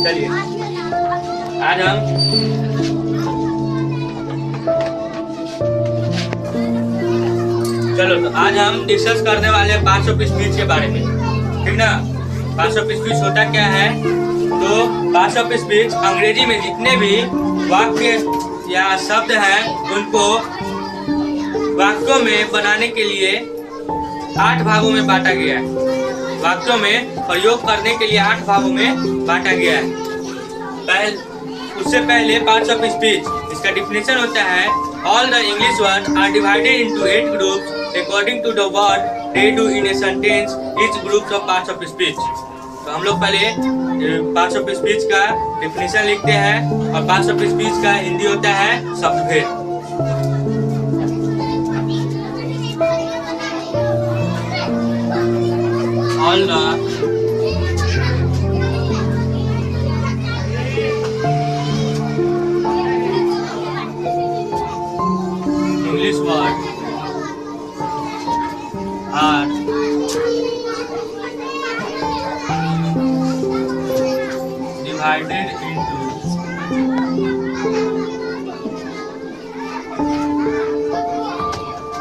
चलिए आज हम तो आज हम डिस्कस करने वाले हैं 500 पीस स्पीच के बारे में, ठीक ना। 500 पीस स्पीच होता क्या है? तो 500 पीस स्पीच अंग्रेजी में जितने भी वाक्य या शब्द हैं उनको वाक्यों में बनाने के लिए 8 भागों में बांटा गया है। वाक्यों में प्रयोग करने के लिए 8 भागों में बांटा गया है। उससे पहले 500 पीस स्पीच, इसका डिफिनेशन होता है all the English word are divided into 8 groups according to the word they do in a sentence each group of 500 piece speech. तो हम लोग पहले 500 पीस स्पीच का डिफिनेशन लिखते हैं और 500 पीस स्पीच का हिंदी होता है शब्दभेद। All the English words are divided into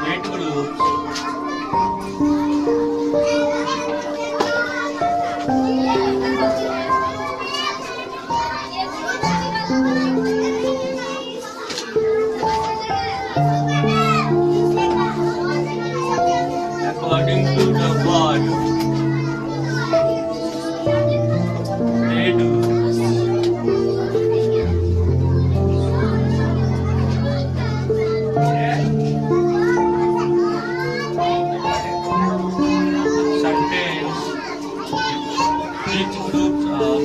8 groups according to the word they do sentence each groups of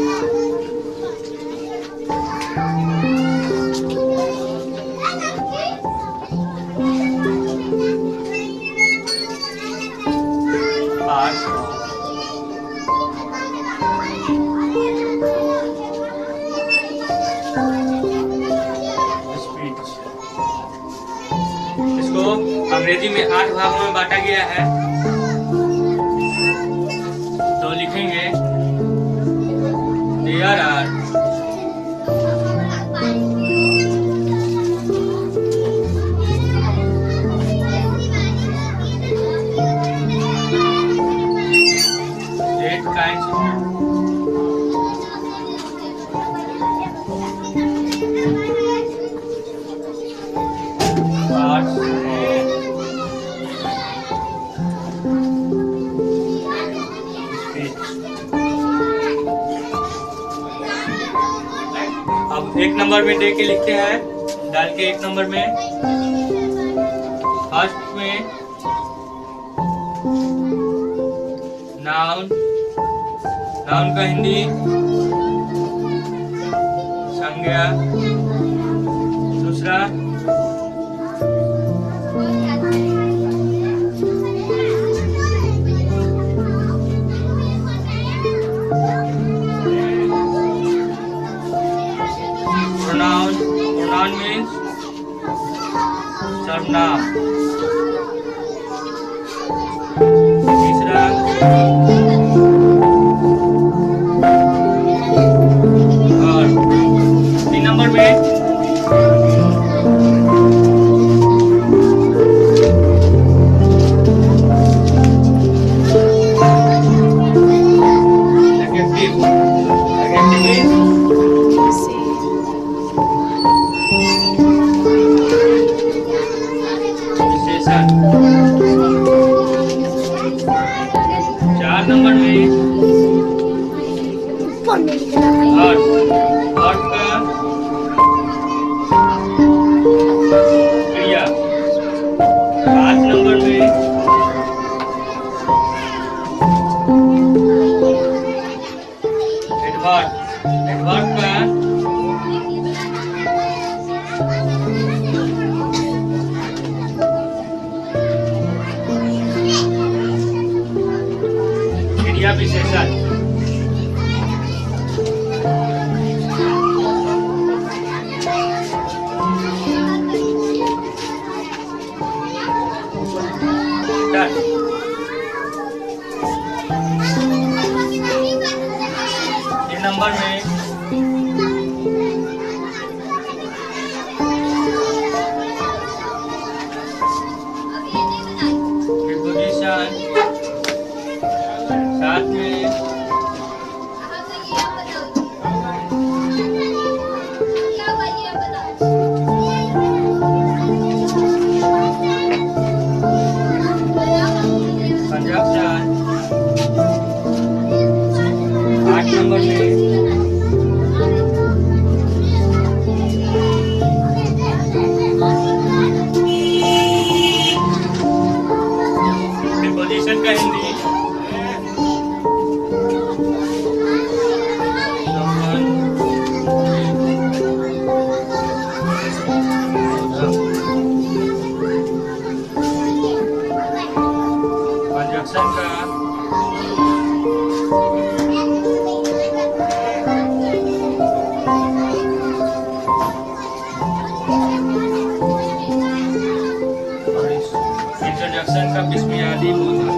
500 speech. इसको अंग्रेजी में 8 भागों में बांटा गया है। तो लिखेंगे there are kinds of parts of speech। अब 1 नंबर में दे के लिखते हैं, डाल के 1 नंबर में फर्स्ट में नाउन, नाउन का हिंदी संज्ञा। दूसरा प्रोनाउन, प्रोनाउन मीन्स सर्वनाम। तीसरा नंबर में विशेषण। 4 नंबर में अर्थ का क्रिया। 5 नंबर में एडवर्ब, एडवर्ब का क्रिया विशेषण। नंबर में प्रीपोजिशन, साथ में कंजक्शन, 8 नंबर में प्रीपोजिशन का हिंदी कंजक्शन का और इस इंट्रोडक्शन का बिस्मिल्लाह बोलना।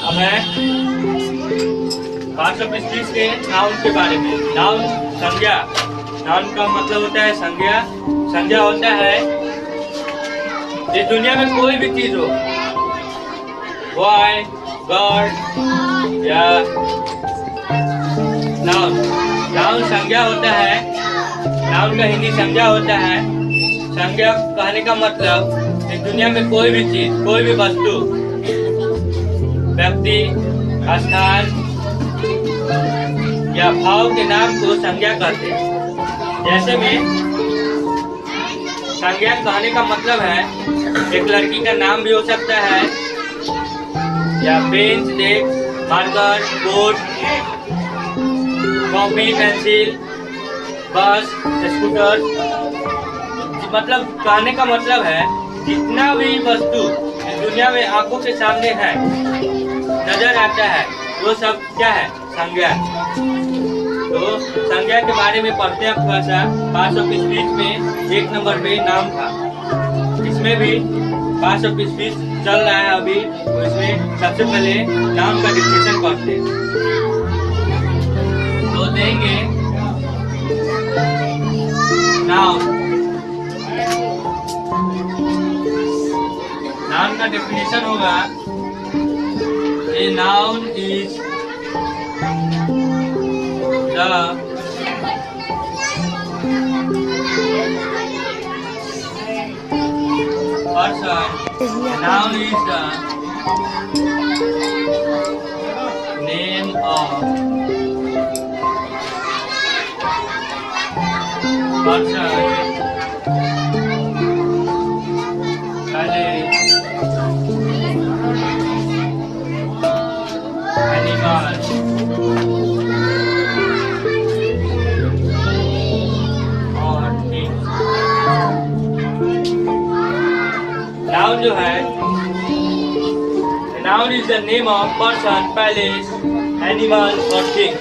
अब है 525 के नाउन के बारे में। नाउन संज्ञा, नाउन का मतलब होता है संज्ञा। संज्ञा होता है इस दुनिया में कोई भी चीज हो, बॉय गर्ल या नाउन। नाउन संज्ञा होता है, नाउन का हिंदी संज्ञा होता है। संज्ञा कहने का मतलब इस दुनिया में कोई भी चीज, कोई भी वस्तु, व्यक्ति, स्थान या भाव के नाम को संज्ञा कहते हैं। जैसे में संज्ञा कहने का मतलब है एक लड़की का नाम भी हो सकता है, या bench, desk, marker, board, copy, pencil, बस, स्कूटर। मतलब कहने का मतलब है जितना भी वस्तु इस दुनिया में आंखों के सामने है, नजर आता है, वो सब क्या है? संज्ञा। तो संज्ञा के बारे में पढ़ते हैं थोड़ा सा। 525 में 1 नंबर पे नाम था, इसमें भी 525 चल रहा है अभी। तो इसमें सबसे पहले नाम का डिस्कशन करते हैं। तो देंगे नाउन। नाउन का डेफिनेशन होगा A noun is the person. A noun is the name of person, place, animal, और things। Noun जो है, noun is the name of person, place, animal और thing।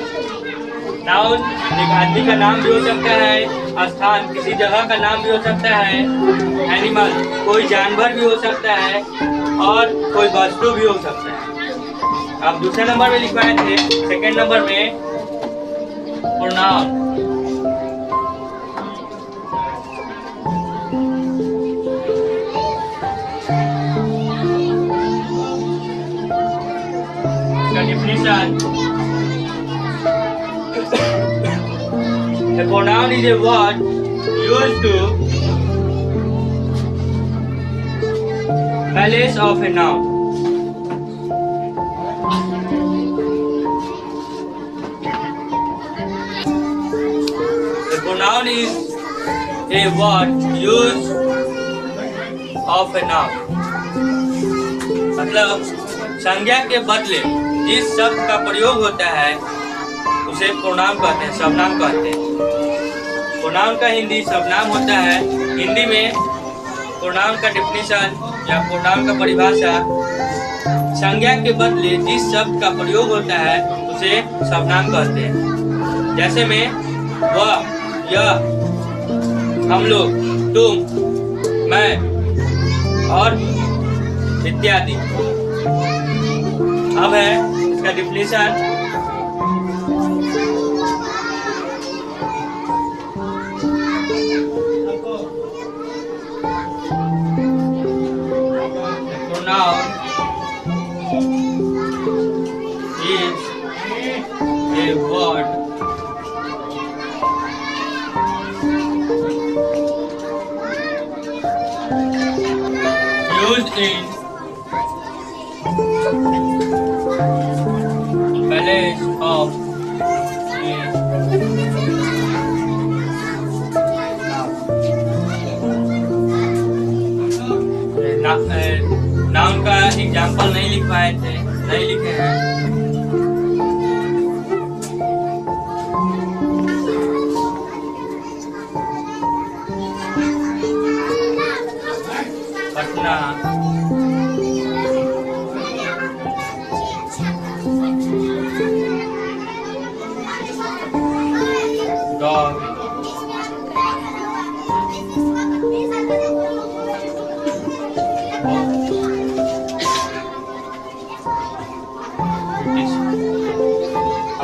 नाउन एक आदमी का नाम भी हो सकता है, स्थान किसी जगह का नाम भी हो सकता है, एनिमल कोई जानवर भी हो सकता है, और कोई वस्तु भी हो सकता है। अब दूसरे नंबर में लिखवाए थे, सेकंड नंबर में pronoun. Definition: a pronoun is a word used to place of a noun. A pronoun is a word used of a noun. मतलब संज्ञा के बदले जिस शब्द का प्रयोग होता है उसे प्रोनाउन कहते हैं, सर्वनाम कहते हैं। प्रोनाउन का हिंदी सर्वनाम होता है। हिंदी में प्रोनाउन का डेफिनेशन या प्रोनाउन का परिभाषा संज्ञा के बदले जिस शब्द का प्रयोग होता है उसे सर्वनाम कहते हैं। जैसे में वह, यह, हम लोग, तुम, मैं और इत्यादि। अब है इसका definition. Pronoun is a word used in place of noun का एग्जाम्पल नहीं लिख पाए थे, नहीं लिखे हैं। पटना, डॉग,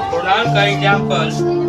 प्रोनाउन का एग्जाम्पल